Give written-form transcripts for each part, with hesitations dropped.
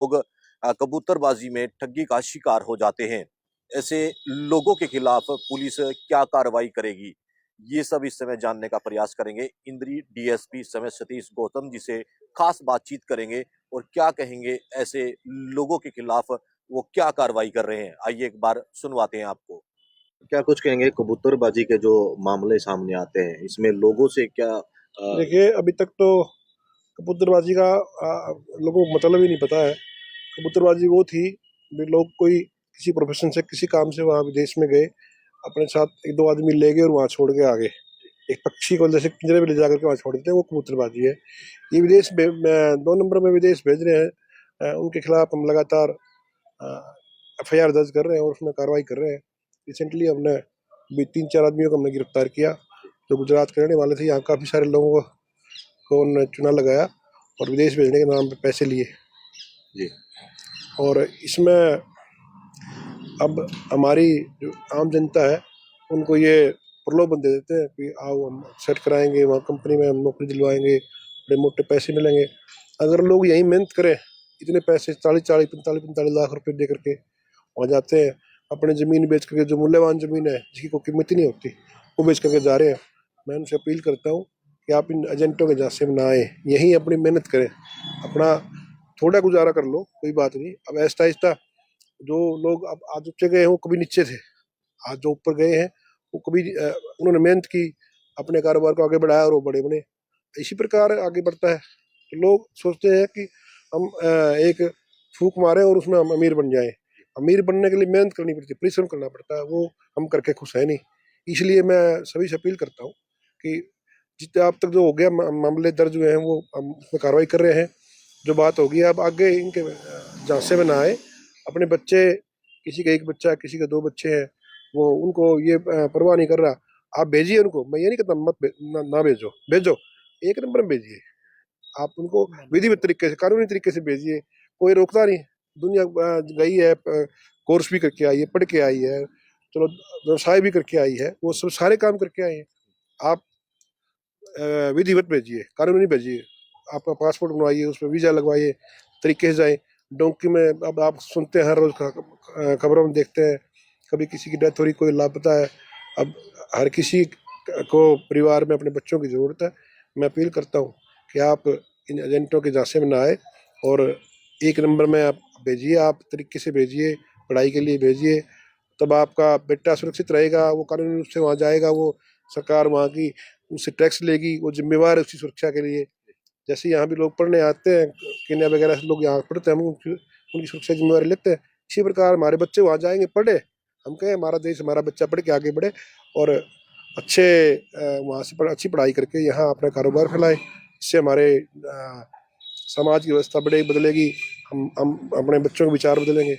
लोग कबूतरबाजी में ठगी का शिकार हो जाते हैं। ऐसे लोगों के खिलाफ पुलिस क्या कार्रवाई करेगी, ये सब इस समय जानने का प्रयास करेंगे। इंद्री डीएसपी समय सतीश गौतम जी से खास बातचीत करेंगे और क्या कहेंगे ऐसे लोगों के खिलाफ, वो क्या कार्रवाई कर रहे हैं। आइए एक बार सुनवाते हैं आपको। क्या कुछ कहेंगे कबूतरबाजी के जो मामले सामने आते हैं, इसमें लोगों से क्या देखिए, अभी तक तो कबूतरबाजी का लोगों को मतलब ही नहीं पता है। कबूतरबाजी वो थी भी लोग कोई किसी प्रोफेशन से किसी काम से वहाँ विदेश में गए, अपने साथ एक दो आदमी ले गए और वहाँ छोड़ के आ गए। एक पक्षी को जैसे पिंजरे में ले जाकर के वहाँ छोड़ देते हैं, वो कबूतरबाजी है। ये विदेश में 2 नंबर में विदेश भेज रहे हैं। उनके खिलाफ हम लगातार एफआईआर दर्ज कर रहे हैं और उसमें कार्रवाई कर रहे हैं। रिसेंटली हमने भी 3-4 आदमियों को हमने गिरफ्तार किया जो गुजरात के रहने वाले थे। यहाँ काफ़ी सारे लोगों को उन्होंने चुना लगाया और विदेश भेजने के नाम पे पैसे लिए जी। और इसमें अब हमारी जो आम जनता है उनको ये प्रलोभन दे देते हैं कि आओ हम सेट कराएंगे, वहाँ कंपनी में हम नौकरी दिलवाएंगे, बड़े मोटे पैसे मिलेंगे। अगर लोग यही मेहनत करें, इतने पैसे 40-40, 45-45 लाख रुपए दे करके वहाँ जाते हैं, अपनी ज़मीन बेच करके, जो मूल्यवान ज़मीन है जिसकी कोई कीमत ही नहीं होती, वो बेच करके जा रहे हैं। मैं उनसे अपील करता हूँ कि आप इन एजेंटों के झांसे में ना आए, यहीं अपनी मेहनत करें, अपना थोड़ा गुजारा कर लो, कोई बात नहीं। अब आहिस्ता आहिस्ता जो लोग अब आज ऊंचे गए हैं वो कभी नीचे थे, आज जो ऊपर गए हैं वो कभी उन्होंने मेहनत की, अपने कारोबार को आगे बढ़ाया और वो बड़े बने। इसी प्रकार आगे बढ़ता है। तो लोग सोचते हैं कि हम एक फूक मारे और उसमें हम अमीर बन जाएं। अमीर बनने के लिए मेहनत करनी पड़ती है, परिश्रम करना पड़ता है, वो हम करके खुश है नहीं। इसलिए मैं सभी से अपील करता हूँ कि जितने अब तक जो हो गया मामले दर्ज हुए हैं वो हम उसमें कार्रवाई कर रहे हैं। जो बात होगी अब आगे इनके झांसे में ना आए। अपने बच्चे, किसी का एक बच्चा है, किसी का 2 बच्चे हैं, वो उनको ये परवाह नहीं कर रहा। आप भेजिए उनको, मैं ये नहीं कहता ना भेजो, भेजो, 1 नंबर में भेजिए। आप उनको विधिवत तरीके से, कानूनी तरीके से भेजिए, कोई रोकता नहीं। दुनिया गई है, कोर्स भी करके आई है, पढ़ के आई है, चलो व्यवसाय भी करके आई है, वो सब सारे काम करके आई है। आप विधिवत भेजिए, कानूनी भेजिए। आपका पासपोर्ट बनवाइए, उसमें वीजा लगवाइए, तरीके से जाए। डोंकी में अब आप सुनते हैं, हर रोज खबरों में देखते हैं, कभी किसी की डेथ हो रही, कोई लापता है। अब हर किसी को परिवार में अपने बच्चों की जरूरत है। मैं अपील करता हूँ कि आप इन एजेंटों के झांसे में ना आए और 1 नंबर में आप भेजिए, आप तरीके से भेजिए, पढ़ाई के लिए भेजिए। तब आपका बेटा सुरक्षित रहेगा, वो कानूनी रूप से वहाँ जाएगा, वो सरकार वहाँ की उससे टैक्स लेगी, वो जिम्मेवार है उसकी सुरक्षा के लिए। जैसे यहाँ भी लोग पढ़ने आते हैं, केन्या वगैरह से लोग यहाँ पढ़ते हैं, हम उनकी सुरक्षा की जिम्मेवारी लेते हैं। इसी प्रकार हमारे बच्चे वहाँ जाएंगे, पढ़े, हम कहें हमारा देश, हमारा बच्चा पढ़ के आगे बढ़े और अच्छे वहाँ से अच्छी पढ़ाई करके यहाँ अपना कारोबार फैलाए। इससे हमारे समाज की व्यवस्था बड़े बदलेगी, हम अपने बच्चों के विचार बदलेंगे।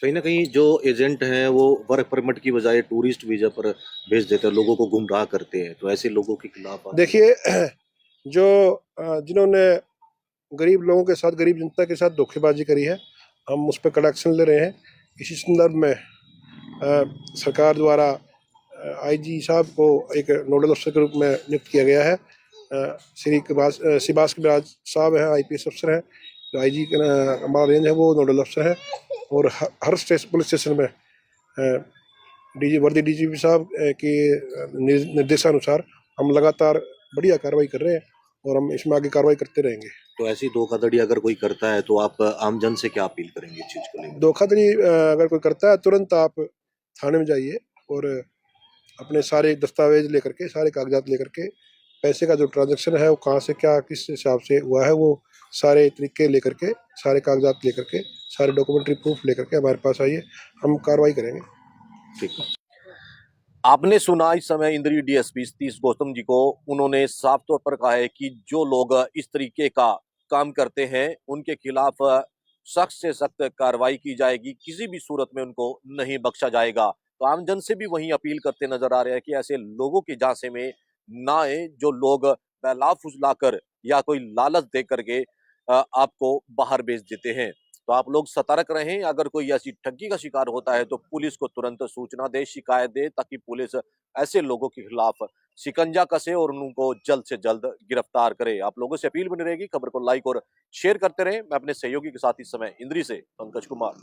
कहीं ना कहीं जो एजेंट हैं वो वर्क परमिट की बजाय टूरिस्ट वीजा पर भेज देते हैं, लोगों को गुमराह करते हैं, तो ऐसे लोगों के खिलाफ देखिए, जो जिन्होंने गरीब लोगों के साथ, गरीब जनता के साथ धोखेबाजी करी है, हम उस पर कड़ा एक्शन ले रहे हैं। इसी संदर्भ में सरकार द्वारा आईजी साहब को एक नोडल अफसर के रूप में नियुक्त किया गया है। श्री सिबास कबराज साहब हैं, आईपीएस अफसर हैं। जो आईजी अम्बाला रेंज है वो नोडल अफसर है और हर पुलिस स्टेशन में वर्दी डीजीपी साहब के निर्देशानुसार हम लगातार बढ़िया कार्रवाई कर रहे हैं और हम इसमें आगे कार्रवाई करते रहेंगे। तो ऐसी धोखाधड़ी अगर कोई करता है तो आप आमजन से क्या अपील करेंगे इस चीज को लेकर? धोखाधड़ी अगर कोई करता है, तुरंत आप थाने में जाइए और अपने सारे दस्तावेज लेकर के, सारे कागजात लेकर के, पैसे का जो ट्रांजैक्शन है वो कहाँ से क्या किस हिसाब से हुआ है, वो सारे तरीके लेकर के, सारे कागजात लेकर के, सारे डॉक्यूमेंट्री प्रूफ लेकर के हमारे पास आइए, हम कार्रवाई करेंगे। ठीक है। आपने सुना इस समय इंद्री डीएसपी सतीश गौतम जी को। उन्होंने साफ तौर पर कहा है कि जो लोग इस तरीके का काम करते हैं उनके खिलाफ सख्त से सख्त कार्रवाई की जाएगी, किसी भी सूरत में उनको नहीं बख्शा जाएगा। तो आमजन से भी वही अपील करते नजर आ रहे हैं कि ऐसे लोगों के झांसे में ना आए, जो लोग बहला फुसला कर या कोई लालच दे करके आपको बाहर भेज देते हैं। तो आप लोग सतर्क रहें। अगर कोई ऐसी ठगी का शिकार होता है तो पुलिस को तुरंत सूचना दे, शिकायत दे, ताकि पुलिस ऐसे लोगों के खिलाफ शिकंजा कसे और उनको जल्द से जल्द गिरफ्तार करे। आप लोगों से अपील बनी रहेगी, खबर को लाइक और शेयर करते रहें। मैं अपने सहयोगी के साथ इस समय इंद्री से पंकज कुमार।